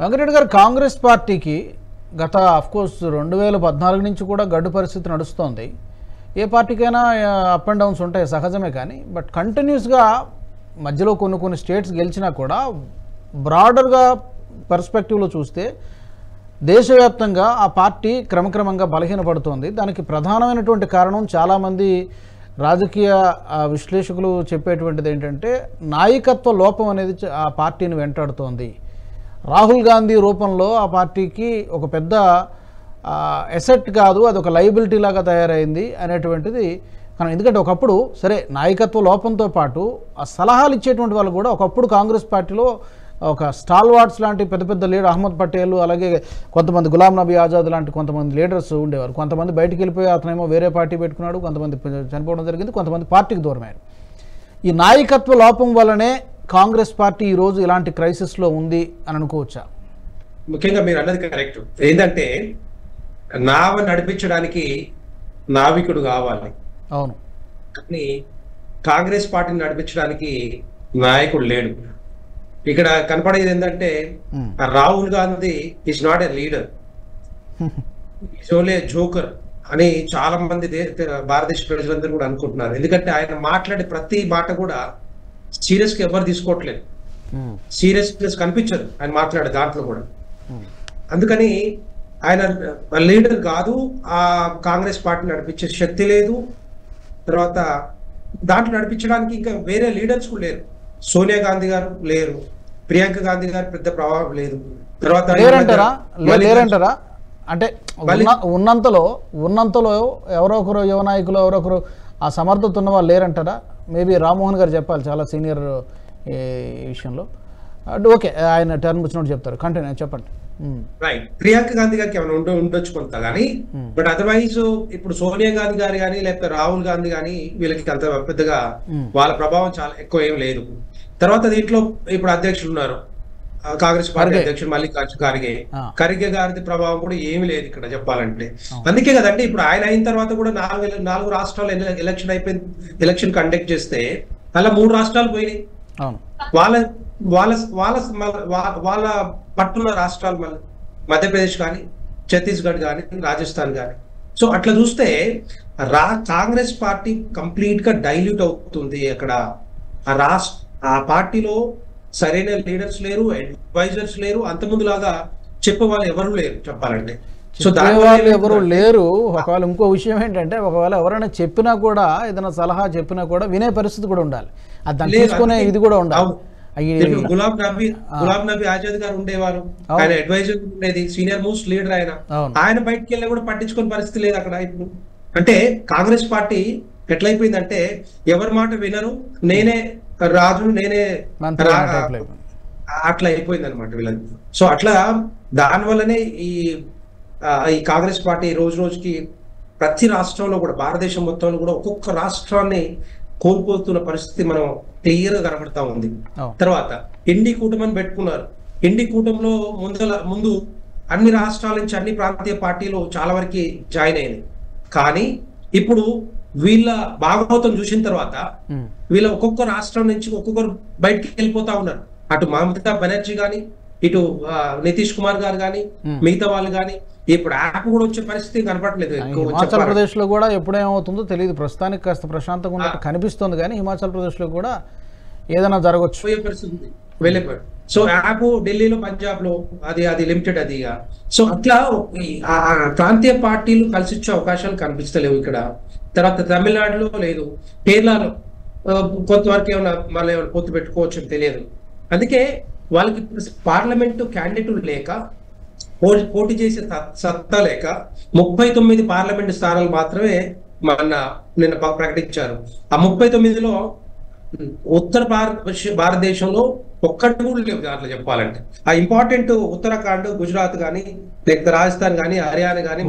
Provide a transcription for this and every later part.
వెంకటరెడ్డి గారు, కాంగ్రెస్ పార్టీకి గత అఫ్కోర్స్ 2014 నుంచి కూడా గడ్డు పరిస్థితి నడుస్తోంది. ఏ పార్టీకైనా అప్ అండ్ డౌన్స్ ఉంటాయి, సహజమే. కానీ బట్ కంటిన్యూస్గా మధ్యలో కొన్ని స్టేట్స్ గెలిచినా కూడా బ్రాడర్గా పర్స్పెక్టివ్లో చూస్తే దేశవ్యాప్తంగా ఆ పార్టీ క్రమక్రమంగా బలహీనపడుతోంది. దానికి ప్రధానమైనటువంటి కారణం చాలామంది రాజకీయ విశ్లేషకులు చెప్పేటువంటిది ఏంటంటే నాయకత్వ లోపం అనేది ఆ పార్టీని వెంటాడుతోంది. రాహుల్ గాంధీ రూపంలో ఆ పార్టీకి ఒక పెద్ద ఎసెట్ కాదు, అది ఒక లయబిలిటీ లాగా తయారైంది అనేటువంటిది. కానీ ఎందుకంటే ఒకప్పుడు సరే నాయకత్వ లోపంతో పాటు ఆ సలహాలు ఇచ్చేటువంటి వాళ్ళు కూడా ఒకప్పుడు కాంగ్రెస్ పార్టీలో ఒక స్టాల్వార్డ్స్ లాంటి పెద్ద పెద్ద లీడర్ అహ్మద్ పటేల్, అలాగే కొంతమంది గులాం నబీ ఆజాద్ లాంటి కొంతమంది లీడర్స్ ఉండేవారు. కొంతమంది బయటికి వెళ్ళిపోయి అతనేమో వేరే పార్టీ పెట్టుకున్నాడు, కొంతమంది చనిపోవడం జరిగింది, కొంతమంది పార్టీకి దూరమయ్యారు. ఈ నాయకత్వ లోపం వల్లనే కాంగ్రెస్ పార్టీ ఈరోజు ఇలాంటి క్రైసిస్లో ఉంది అని అనుకోవచ్చా? ముఖ్యంగా మీరు అన్నది కరెక్ట్. ఏంటంటే నావ నడిపించడానికి నావికుడు కావాలి. అవును. కానీ కాంగ్రెస్ పార్టీని నడిపించడానికి నాయకుడు లేడు. ఇక్కడ కనపడేది ఏంటంటే Rahul Gandhi is not a leader, is only joker అని చాలా మంది భారతదేశ ప్రజలందరూ కూడా అనుకుంటున్నారు. ఎందుకంటే ఆయన మాట్లాడే ప్రతి మాట కూడా సీరియస్ గా ఎవరు తీసుకోవట్లేదు, సీరియస్నెస్ కనిపించదు ఆయన మాట్లాడే దాంట్లో కూడా. అందుకని ఆయన లీడర్ కాదు, ఆ కాంగ్రెస్ పార్టీ నడిపించే శక్తి లేదు. తర్వాత దాంట్లో నడిపించడానికి ఇంకా వేరే లీడర్స్ కూడా లేరు. సోనియా గాంధీ గారు లేరు, ప్రియాంక గాంధీ గారు పెద్ద ప్రభావం లేదు. తర్వాత లేరంటారా? అంటే ఉన్నంతలో ఎవరో ఒకరు యువ నాయకులు ఎవరో ఒకరు ఆ సమర్థత ఉన్న వాళ్ళు లేరంటారా? మేబీ రామ్మోహన్ గారు చెప్పాలి, చాలా సీనియర్ ఈ విషయంలో. ఓకే, ఆయన టర్న్ వచ్చినట్టు చెప్తారు. కంటిన్యూ చెప్పండి. రైట్, ప్రియాంక గాంధీ గారికి ఏమైనా ఉండొచ్చు కొంత, కానీ బట్ అదర్వైజ్ ఇప్పుడు సోనియా గాంధీ గారు కానీ లేకపోతే రాహుల్ గాంధీ కానీ వీళ్ళకి అంత పెద్దగా వాళ్ళ ప్రభావం చాలా ఎక్కువ ఏం లేదు. తర్వాత దీంట్లో ఇప్పుడు అధ్యక్షులు ఉన్నారు, కాంగ్రెస్ పార్టీ అధ్యక్షుడు మల్లికార్జున ఖర్గే గారి ప్రభావం కూడా ఏమి లేదు ఇక్కడ చెప్పాలంటే. అందుకే కదండి ఇప్పుడు ఆయన అయిన తర్వాత కూడా 4 రాష్ట్రాలు ఎలక్షన్ అయిపోయింది, ఎలక్షన్ కండక్ట్ చేస్తే అలా 3 రాష్ట్రాలు పోయినాయి. వాళ్ళ వాళ్ళ వాళ్ళ వాళ్ళ పట్టున్న రాష్ట్రాలు మళ్ళీ మధ్యప్రదేశ్ కానీ, ఛత్తీస్గఢ్ కానీ, రాజస్థాన్ కానీ. సో అట్లా చూస్తే కాంగ్రెస్ పార్టీ కంప్లీట్ గా డైల్యూట్ అవుతుంది. అక్కడ ఆ పార్టీలో సరైన లీడర్స్ లేరు, అడ్వైజర్స్ లేరు, అంతకుముందు లాగా చెప్పే వాళ్ళు ఎవరు లేరు చెప్పాలంటే. సో దానివల్ల ఎవరు లేరు. ఒకవేళ ఇంకో విషయం ఏంటంటే ఒకవేళ ఎవరైనా చెప్పినా కూడా, ఏదైనా సలహా చెప్పినా కూడా వినే పరిస్థితి కూడా ఉండాలి, అది దాన్ని తీసుకునే ఇది కూడా ఉండాలి. గులాం నబీ ఆజాద్ గారు ఉండేవారు, ఆయన అడ్వైజర్ ఉండేది, సీనియర్ మోస్ట్ లీడర్ ఆయన బయటకు వెళ్ళి కూడా పట్టించుకునే పరిస్థితి లేదు అక్కడ. ఇప్పుడు అంటే కాంగ్రెస్ పార్టీ ఎట్లయిపోయిందంటే ఎవరి మాట వినరు, నేనే రాజు నేనే అట్లా అయిపోయింది అనమాట వీళ్ళని. సో అట్లా దానివల్లనే ఈ కాంగ్రెస్ పార్టీ రోజు రోజుకి ప్రతి రాష్ట్రంలో కూడా, భారతదేశం మొత్తంలో కూడా ఒక్కొక్క రాష్ట్రాన్ని కోల్పోతున్న పరిస్థితి మనం క్లియర్ గా కనబడతా ఉంది. తర్వాత ఇండి కూటమిని పెట్టుకున్నారు. ఇండి కూటమిలో ముందు అన్ని రాష్ట్రాల నుంచి అన్ని ప్రాంతీయ పార్టీలు చాలా వరకు జాయిన్ అయినాయి. కానీ ఇప్పుడు వీళ్ళ భాగవతం చూసిన తర్వాత వీళ్ళ ఒక్కొక్క రాష్ట్రం నుంచి ఒక్కొక్కరు బయటికి వెళ్ళిపోతా ఉన్నారు. అటు మమతా బెనర్జీ గాని, ఇటు నితీష్ కుమార్ గారు కానీ, మిగతా వాళ్ళు కానీ ఇప్పుడు యాప్ కూడా వచ్చే పరిస్థితి కనపడలేదు. హిమాచల్ ప్రదేశ్ లో కూడా ఎప్పుడేమవుతుందో తెలియదు. ప్రస్తుతానికి కాస్త ప్రశాంతంగా ఉన్నట్టు కనిపిస్తుంది, కానీ హిమాచల్ ప్రదేశ్ లో కూడా ఏదైనా జరగవచ్చు, పోయే పరిస్థితి వెళ్ళిపోయాడు. సో యాప్ ఢిల్లీలో, పంజాబ్ లో అది లిమిటెడ్ అది. సో అట్లా ప్రాంతీయ పార్టీలు కలిసి వచ్చే అవకాశాలు కనిపిస్తలేవు ఇక్కడ. తర్వాత తమిళనాడులో లేదు, కేరళలో కొంతవరకు ఏమైనా మళ్ళీ ఏమైనా పొత్తు పెట్టుకోవచ్చు తెలియదు. అందుకే వాళ్ళకి పార్లమెంటు క్యాండిడేట్లు లేక, పోటీ చేసే సత్తా లేక 39 పార్లమెంటు స్థానాలు మాత్రమే నిన్న ప్రకటించారు. ఆ 39లో ఉత్తర భారతదేశంలో ఒక్కటి కూడా లేవు దాంట్లో చెప్పాలంటే. ఆ ఇంపార్టెంట్ ఉత్తరాఖండ్, గుజరాత్ కానీ, లేకపోతే రాజస్థాన్ కానీ, హర్యానా కానీ,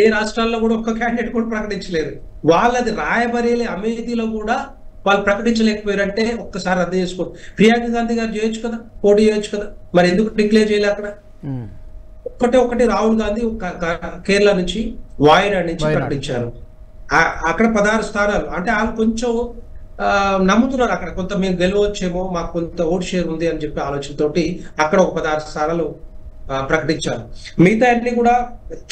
ఏ రాష్ట్రాల్లో కూడా ఒక్క క్యాండిడేట్ కూడా ప్రకటించలేదు. వాళ్ళది రాయబరేలి, అమేథీలో కూడా వాళ్ళు ప్రకటించలేకపోయారంటే ఒక్కసారి అర్థం చేసుకోండి. ప్రియాంక గాంధీ గారు చేయొచ్చు కదా, పోటీ చేయొచ్చు కదా, మరి ఎందుకు డిక్లేర్ చేయలే అక్కడ? ఒకటి రాహుల్ గాంధీ కేరళ నుంచి, వాయనాడ్ నుంచి ప్రకటించారు. అక్కడ 16 స్థానాలు. అంటే వాళ్ళు కొంచెం నమ్ముతున్నారు అక్కడ కొంత మేము గెలవచ్చేమో, మాకు కొంత ఓట్ షేర్ ఉంది అని చెప్పి ఆలోచనతోటి అక్కడ ఒక 16 స్థానాలు ప్రకటించారు. మిగతా అన్ని కూడా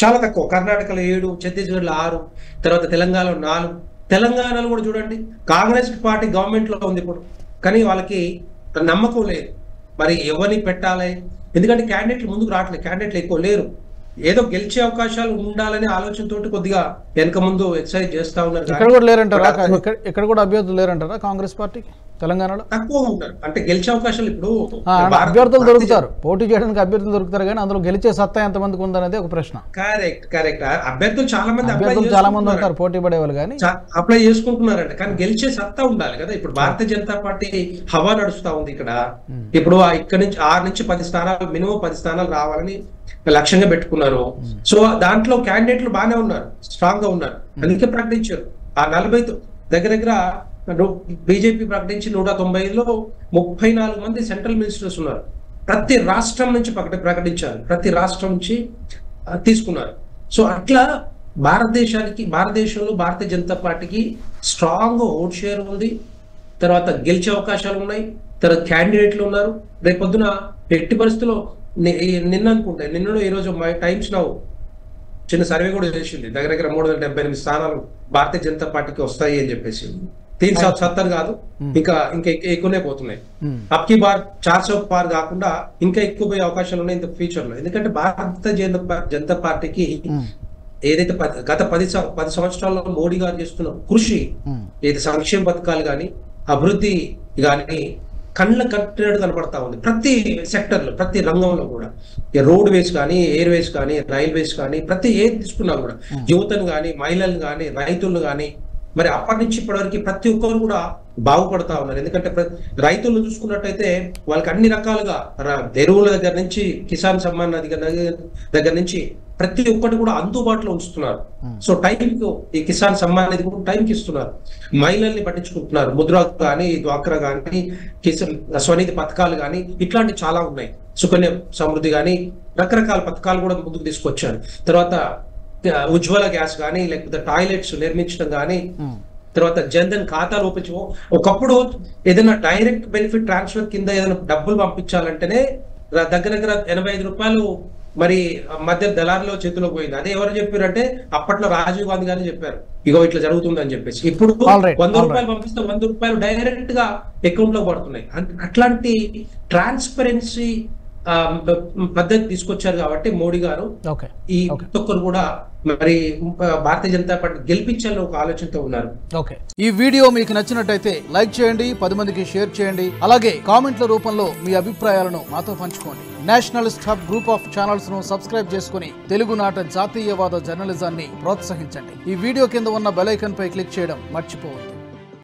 చాలా తక్కువ. కర్ణాటకలో 7, ఛత్తీస్గఢ్లో 6, తర్వాత తెలంగాణలో 4. తెలంగాణలో కూడా చూడండి, కాంగ్రెస్ పార్టీ గవర్నమెంట్ లో ఉంది ఇప్పుడు, కానీ వాళ్ళకి నమ్మకం లేదు మరి ఎవరిని పెట్టాలి. ఎందుకంటే క్యాండిడేట్లు ముందుకు రావట్లేదు, క్యాండిడేట్లు ఎక్కువ లేరు. ఏదో గెలిచే అవకాశాలు ఉండాలనే ఆలోచనతోటి కొద్దిగా వెనక ముందు ఎక్సర్సైజ్ చేస్తా ఉన్నారు. ఇక్కడ కూడా లేరంటారా? ఇక్కడ కూడా అభ్యర్థులు లేరంటారా కాంగ్రెస్ పార్టీకి తెలంగాణలో? తక్కువగా ఉన్నారు. అంటే గెలిచే అవకాశాలు ఇప్పుడు అభ్యర్థులు దొరుకుతారు, పోటీ చేయడానికి అభ్యర్థులు దొరుకుతారు, కానీ అందులో గెలిచే సత్తా ఎంతమందికి ఉందనేది ఒక ప్రశ్న. కరెక్ట్. అభ్యర్థులు చాలా మంది ఉంటారు పోటీ పడేవాళ్ళు, కానీ అప్లై చేసుకుంటున్నారంట. కానీ గెలిచే సత్తా ఉండాలి కదా. ఇప్పుడు భారతీయ జనతా పార్టీ హవా నడుస్తా ఉంది ఇక్కడ. ఇప్పుడు ఇక్కడ నుంచి 6 నుంచి 10 స్థానాలు, మినిమం 10 స్థానాలు రావాలని లక్ష్యంగా పెట్టుకున్నారు. సో దాంట్లో క్యాండిడేట్లు బాగానే ఉన్నారు, స్ట్రాంగ్ గా ఉన్నారు, అందుకే ప్రకటించారు. ఆ 40 దగ్గర బీజేపీ ప్రకటించి 195లో 34 మంది సెంట్రల్ మినిస్టర్స్ ఉన్నారు. ప్రతి రాష్ట్రం నుంచి ప్రకటించారు, ప్రతి రాష్ట్రం నుంచి తీసుకున్నారు. సో అట్లా భారతదేశంలో భారతీయ జనతా పార్టీకి స్ట్రాంగ్ ఓట్ షేర్ ఉంది, తర్వాత గెలిచే అవకాశాలు ఉన్నాయి, తర్వాత క్యాండిడేట్లు ఉన్నారు. రేపొద్దున ఎట్టి పరిస్థితుల్లో నిన్న ఈ రోజు టైమ్స్ నౌ చిన్న సర్వే కూడా చేసింది, దగ్గర 378 స్థానాలు భారతీయ జనతా పార్టీకి వస్తాయి అని చెప్పేసి. 370 కాదు, ఇంకా ఎక్కువనే పోతున్నాయి. అప్కి బార్ 400 పార్ కాకుండా ఇంకా ఎక్కువ పోయే అవకాశాలు ఉన్నాయి ఇంత ఫ్యూచర్ లో. ఎందుకంటే భారతీయ జనతా పార్టీకి ఏదైతే గత 10 సంవత్సరాల్లో మోడీ గారు చేస్తున్న కృషి, ఏది సంక్షేమ పథకాలు కానీ అభివృద్ధి కానీ కళ్ళ కట్టినట్టు కనపడతా ఉంది. ప్రతి సెక్టర్లో, ప్రతి రంగంలో కూడా, రోడ్ వేస్ కానీ, ఎయిర్ వేస్ కానీ, రైల్వేస్ కానీ, ప్రతి ఏది తీసుకున్నా కూడా, యువతను కానీ, మహిళలను కానీ, రైతులను కానీ, మరి అప్పటి నుంచి ఇప్పటివరకు ప్రతి ఒక్కరు కూడా బాగుపడతా ఉన్నారు. ఎందుకంటే రైతులు చూసుకున్నట్టయితే వాళ్ళకి అన్ని రకాలుగా ఎరువుల దగ్గర నుంచి, కిసాన్ సమ్మాన్ దగ్గర నుంచి ప్రతి ఒక్కటి కూడా అందుబాటులో ఉంచుతున్నారు. సో టైంకి ఈ కిసాన్ సమ్మాన్ అనేది కూడా టైంకి ఇస్తున్నారు. మహిళల్ని పట్టించుకుంటున్నారు. ముద్ర కానీ, డ్వాక్రా కానీ, కిసాన్ స్వనిధి పథకాలు కానీ, ఇట్లాంటి చాలా ఉన్నాయి. సుకన్య సమృద్ధి కానీ, రకరకాల పథకాలు కూడా ముందుకు తీసుకొచ్చారు. తర్వాత ఉజ్వల గ్యాస్ కానీ, లేకపోతే టాయిలెట్స్ నిర్మించడం కానీ, తర్వాత జన్ధన్ ఖాతాలు ఓపించడం. ఒకప్పుడు ఏదైనా డైరెక్ట్ బెనిఫిట్ ట్రాన్స్ఫర్ కింద ఏదైనా డబ్బులు పంపించాలంటేనే దగ్గర 85 రూపాయలు మరి మధ్య దళారులో చేతిలో పోయింది. అదే ఎవరు చెప్పారంటే అప్పట్లో రాజీవ్ గాంధీ గారిని చెప్పారు, ఇగో ఇట్లా జరుగుతుంది అని చెప్పేసి. ఇప్పుడు 100 రూపాయలు పంపిస్తే 100 రూపాయలు డైరెక్ట్ గా అకౌంట్ లో పడుతున్నాయి. అట్లాంటి ట్రాన్స్పరెన్సీ పద్ధతి తీసుకొచ్చారు కాబట్టి మోడీ గారు ఈ ఒక్కరు కూడా మరి భారతీయ జనతా పార్టీ గెలిపించాలని ఒక ఆలోచనతో ఉన్నారు. ఈ వీడియో మీకు నచ్చినట్టయితే లైక్ చేయండి, 10 మందికి షేర్ చేయండి, అలాగే కామెంట్ల రూపంలో మీ అభిప్రాయాలను మాతో పంచుకోండి. Nationalist hub group of channels ను సబ్స్క్రైబ్ చేసుకుని తెలుగునాట జాతీయవాద జర్నలిజాన్ని ప్రోత్సహించండి. ఈ వీడియో కింద ఉన్న బెల్ ఐకాన్ పై క్లిక్ చేయడం మర్చిపోవద్దు.